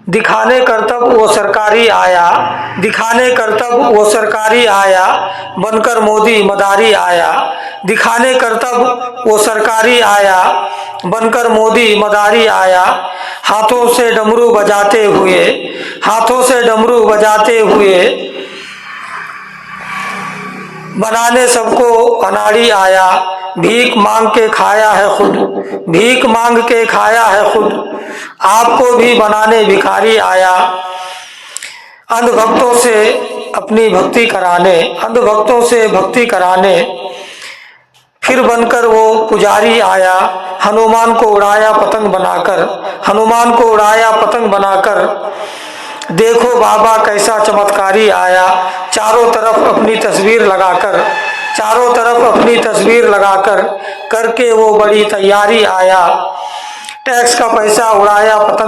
दिखाने करतब वो सरकारी आया, दिखाने करतब वो सरकारी आया, बनकर मोदी मदारी आया। दिखाने करतब वो सरकारी आया, बनकर मोदी मदारी आया। हाथों से डमरू बजाते हुए, हाथों से डमरू बजाते हुए, बनाने सबको अनाड़ी आया। भीख मांग के खाया है खुद, भीख मांग के खाया है खुद, आपको भी बनाने भिखारी आया। अंधभक्तों से अपनी भक्ति कराने, अंधभक्तों से भक्ति कराने, फिर बनकर वो पुजारी आया। हनुमान को उड़ाया पतंग बनाकर, हनुमान को उड़ाया पतंग बनाकर, देखो बाबा कैसा चमत्कारी आया। चारों तरफ अपनी तस्वीर लगाकर, चारों तरफ अपनी तस्वीर लगाकर, करके वो बड़ी तैयारी आया। टैक्स का पैसा उड़ाया पतंग